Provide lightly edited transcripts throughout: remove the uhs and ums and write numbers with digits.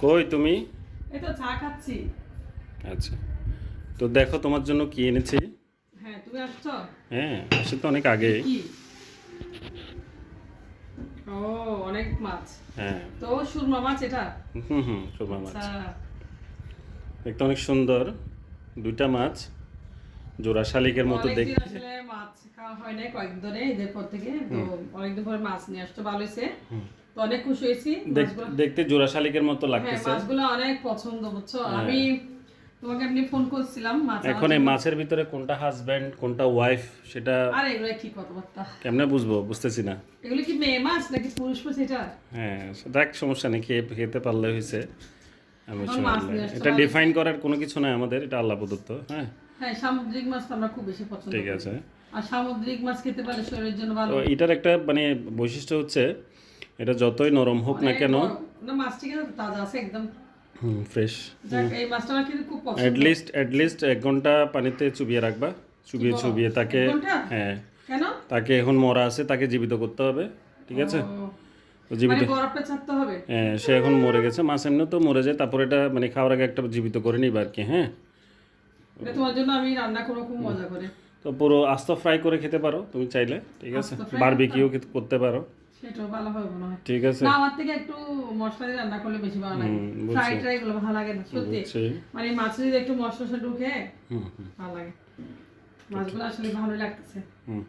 কই তুমি? এই তো চা খাচ্ছি। আচ্ছা, তো দেখো তোমার জন্য কি এনেছি। হ্যাঁ, তুমি আসছো? হ্যাঁ, আসে তো অনেক এ আগে। কি? ও, অনেক মাছ। হ্যাঁ। তো সুরমা মাছ এটা? হুম হুম, সুরমা মাছ। আচ্ছা। দেখতে অনেক সুন্দর। দুইটা মাছ, জোড়া শালিকের মতো অনেকদিন দেখতে। আসলে মাছ খাওয়া হয় নাই, কয়েকদিন ধরে ঈদের পর থেকে। তো হুম অনেকদিন পরে মাছ নিয়ে আসছো, ভালো হয়েছে। হুম। তো অনেক খুশি হয়েছি মাছগুলো। দেখতে জোড়া শালিকের মতো হ্যাঁ, লাগতেছে। মাছগুলো অনেক পছন্দ, বুঝছো? হ্যাঁ। আমি তোমাকে এমনি ফোন করছিলাম মাছ আনার এখন এই জন্য। মাছের ভিতরে কোনটা হাজব্যান্ড কোনটা ওয়াইফ সেটা আরে এগুলো কি কথাবার্তা? কেমনে বুঝবো, বুঝতেছি না। এগুলো কি মেয়ে মাছ নাকি পুরুষ মাছ এটা? হ্যাঁ, দেখ সমস্যা নেই, খেতে পারলে হয়েছে। আমি এখন মাছ শুনলে নিয়ে আসছো, এটা ভালো ডিফাইন হয়েছে। করার কোনো কিছু নাই আমাদের, এটা আল্লাহ প্রদত্ত। হ্যাঁ, হ্যাঁ, সামুদ্রিক মাছ তো আমরা খুব বেশি পছন্দ ঠিক করি। আছে। আর সামুদ্রিক মাছ খেতে পারলে শরীরের জন্য তো ভালো। এটার একটা মানে বৈশিষ্ট্য হচ্ছে, এটা যতই নরম হোক না অনেক কেন, বড় না, মাছটি কিন্তু তাজা আছে একদম। ফ্রেশ। যাক, এই মাছটা আমার কিন্তু খুব পছন্দ। অ্যাটলিস্ট 1 ঘন্টা পানিতে চুবিয়ে রাখবা। কি চুবিয়ে বলো? চুবিয়ে এক তাকে। ঘন্টা? হ্যাঁ, কেন? তাকে এখন মরা আছে, তাকে জীবিত করতে হবে। ঠিক আছে? ও, তো জীবিত। মানে বরফটা ছাড়তে হবে? হ্যাঁ, সে এখন মরে গেছে, মাছ এমনি তো মরে যায়, তারপর এটা মানে খাওয়ার আগে একটা জীবিত করে নিবা আর কি। হ্যাঁ। এটা তোমার জন্য আমি রান্না করবো খুব মজা করে। তো পুরো আস্ত ফ্রাই করে খেতে পারো তুমি চাইলে, ঠিক আছে। আস্ত fry বারবিকিউ করতে পারো। সেটাও ভালো হবে মনে হয়। ঠিক আছে। না, আমার থেকে একটু মশলা দিয়ে রান্না করলে বেশি ভালো লাগে। বুঝছি। ফ্রাই ট্রাই গুলো ভালো লাগে না সত্যি। বুঝছি। মানে মাছে যদি একটু মশলা ঢুকে হুম হুম ভালো লাগে। মাছগুলো আসলে ভালোই লাগতেছে। হুম।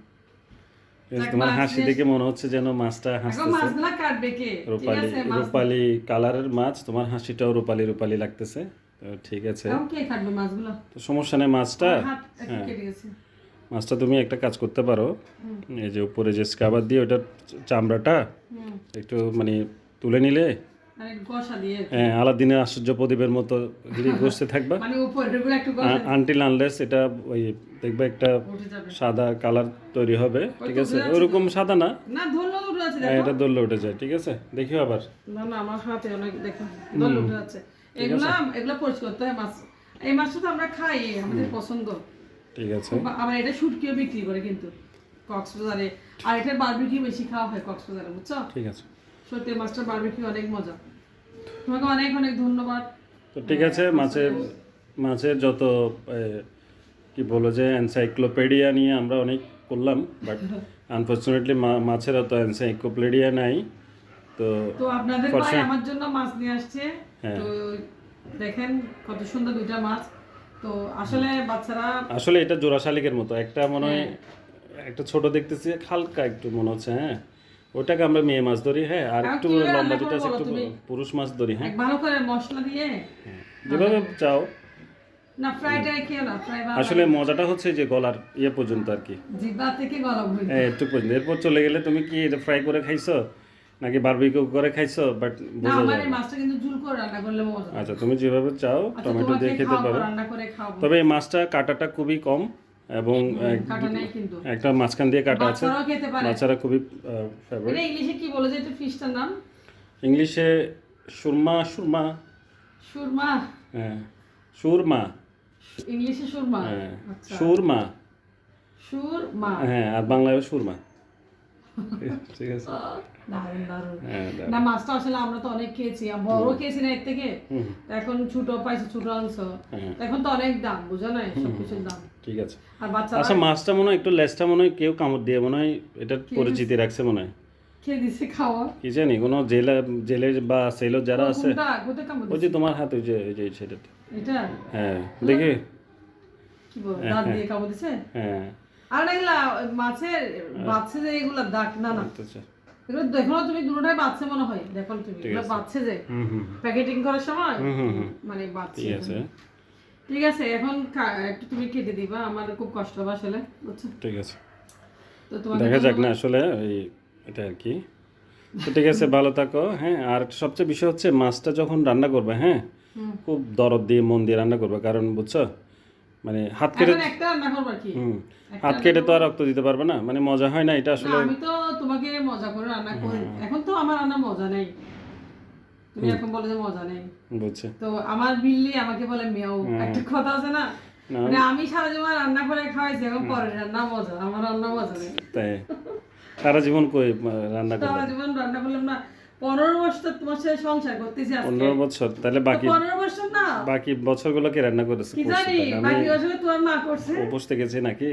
যাক, তোমার মাছ হাসি নিয়ে দেখে মনে হচ্ছে যেন মাছটা এখন হাসতেছে। মাছগুলা কাটবে কে? ঠিক রূপালি আছে, মাছ রূপালি কালারের মাছ, তোমার হাসিটাও রূপালি রূপালি লাগতেছে। তো ঠিক আছে। এখন কে কাটবে মাছগুলো? তো সমস্যা নেই, মাছটা। আমার হাত একটু হ্যাঁ, কেটে গেছে। মাছটা তুমি একটা কাজ করতে পারো। হুম। এই যে উপরে যে স্ক্রাবার দিয়ে ওটার চামড়াটা হুম। একটু মানে তুলে নিলে, মানে কষা দিয়ে আর কি। হ্যাঁ, আলাদিনের আশ্চর্য প্রদীপের মতো গিরি বসতে থাকবা। মানে উপরের গুলো একটু কষা আনটিল আনলেস এটা ওই দেখবে একটা উঠে যাবে। সাদা কালার তৈরি হবে। ওই ঠিক তো আছে, উঠে যাচ্ছে ওরকম তো। সাদা না। না, ধরলো উঠে যাচ্ছে, হ্যাঁ, দেখো। এটা দললে উঠে যায়। ঠিক আছে, দেখিও আবার। না না, আমার হাতে অনেক, দেখো ধরলো উঠে যাচ্ছে। এগুলা এগুলা পরিষ্কার করতে হয় মাছ। এই মাছটা তো আমরা খাই, আমাদের পছন্দ ঠিক আছে। খুব। আবার এটা শুটকিও বিক্রি করে কিন্তু কক্সবাজারে। আর এটার বারবিকিউ বেশি খাওয়া হয় কক্সবাজারে, বুঝছো? ঠিক আছে। সত্যি মাছটার বারবিকিউ অনেক মজা। তোমাকে অনেক অনেক ধন্যবাদ। তো ঠিক আছে, মাছের মাছের যত এ, কি বলো যে এনসাইক্লোপিডিয়া নিয়ে আমরা অনেক করলাম, বাট আনফর্চুনেটলি মাছের অত এনসাইক্লোপিডিয়া নাই। তো তো আপনাদের ভাই ফরচুনেট। আমার জন্য মাছ নিয়ে আসছে। হ্যাঁ। তো দেখেন কত সুন্দর দুইটা মাছ। তো আসলে বাচ্চারা, আসলে এটা জোড়া শালিকের মতো একটা মনে হয়, হ্যাঁ, একটা ছোট দেখতেছি, হালকা একটু মনে হচ্ছে। হ্যাঁ, ওটাকে আমরা মেয়ে মাছ ধরি। হ্যাঁ, আর এখন একটু কিভাবে লম্বা রান্না যেটা করবো আছে বলো একটু তুমি? পুরুষ মাছ ধরি। হ্যাঁ, ভালো করে মশলা দিয়ে। যেভাবে চাও। না, ফ্রাইটা খেয়ে না, ফ্রাই ভালো আসলে মজাটা হচ্ছে যে গলার ইয়ে পর্যন্ত আর কি। জিহ্বা থেকে গলা পর্যন্ত। হ্যাঁ, একটু পর্যন্ত, এরপর চলে গেলে তুমি কি এটা ফ্রাই করে খাইছো নাকি বারবিকিউ করে খাইছো, বাট না, বোঝা আমার যায় এই না। মাছটা কিন্তু ঝুল করে রান্না করলে মজা লাগে। আচ্ছা, তুমি যেভাবে চাও আচ্ছা, টমেটো তোমাকে দিয়ে খেতে খাওয়াবো, পারো। রান্না করে খাওয়াবো। তবে এই মাছটা কাটাটা খুবই কম, এবং কাটা নেই কিন্তু। একটা মাঝখান দিয়ে কাটা আছে। বাচ্চারাও খেতে পারে। বাচ্চারা খুবই ফেভারিট। এটা ইংলিশে কি বলে যে এটা ফিশটার নাম? ইংলিশে সুরমা। সুরমা। সুরমা। হ্যাঁ, সুরমা। ইংলিশে সুরমা। হ্যাঁ, আচ্ছা, সুরমা। সুরমা। হ্যাঁ, আর বাংলায় সুরমা। ঠিক আছে। দারুণ দারুণ। হ্যাঁ, না, মাছটা আসলে আমরা তো অনেক খেয়েছি, আর বড় খেয়েছি না এর থেকে। হুম, তো এখন ছোট পাইছি, ছোট আনছো। হ্যাঁ, এখন তো অনেক দাম, বুঝো না, সবকিছুর দাম। ঠিক আছে। আর বাচ্চারা আচ্ছা, মাছটা মনে হয় একটু লেজটা মনে হয় কেউ কামড় দিয়ে মনে হয় এটার পরিচিতি রাখছে মনে হয়। খেয়ে দিছে খাওয়া। কি জানি, কোনো জেলে বা সেলর যারা আছে। কোনটা কোথায় কামড় ওই যে দিছে? তোমার হাতে ওই যে সেটাতে। এটা হ্যাঁ, দেখি। কি বল, দাঁত দিয়ে কামড় দিছে? হ্যাঁ। আর না, এগুলা মাছের বাচ্চা যে, এগুলা দাগ না না, আচ্ছা। এগুলো দেখো না তুমি, দুটোটাই বাচ্চা মনে হয়, দেখো তুমি ঠিক এগুলো আছে। বাচ্চা যে হুম হুম প্যাকেটিং করার সময়, হুম হুম হুম, মানে বাচ্চা। ঠিক আছে। ঠিক আছে, এখন একটু তুমি কেটে দিবা, আমার খুব কষ্ট হবে আসলে, বুঝছো? ঠিক আছে, তো তোমাকে দেখা যাক না ধন্যবাদ। আসলে এই এটা আর কি। তো ঠিক আছে, ভালো থাকো। হ্যাঁ, আর সবচেয়ে বিষয় হচ্ছে মাছটা যখন রান্না করবে, হ্যাঁ, হুম। খুব দরদ দিয়ে মন দিয়ে রান্না করবে, কারণ বুঝছো মানে হাত কেটে। এখন একটা রান্না করবো আর কি। হুম, একটা হাত রান্না কেটে তো করবো। আর রক্ত দিতে পারবে না, মানে মজা হয় না এটা না, আসলে। আমি তো তোমাকে মজা করে রান্না করি, এখন তো আমার রান্না মজা নেই। তুমি এখন বলে যে মজা নেই। বুঝছে। তো আমার বিল্লি আমাকে বলে মিয়াও, একটা কথা আছে না, না, মানে আমি সারা জীবন রান্না করে খাওয়াইছি, এখন পরের রান্না মজা, আমার রান্না মজা নেই। তাই সারা জীবন কই রান্না করবে। সারা জীবন রান্না করলাম না, 15 বছর তোমার সাথে সংসার করতেছি আজকে 15 বছর তাহলে বাকি 15 বছর না বাকি বছরগুলো কে রান্না করেছে কি করছে জানি তাহলে? আমি বাকি বছর তোমার মা করছে উপোস থেকেছি নাকি?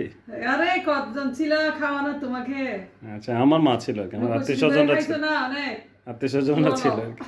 আরে কতজন ছিল খাওয়ানো তোমাকে আচ্ছা আমার মা ছিল আর কি, আমার আত্মীয় স্বজনরা ছিল, খাইছো না অনেক আত্মীয় স্বজনরা ছিল আর কি।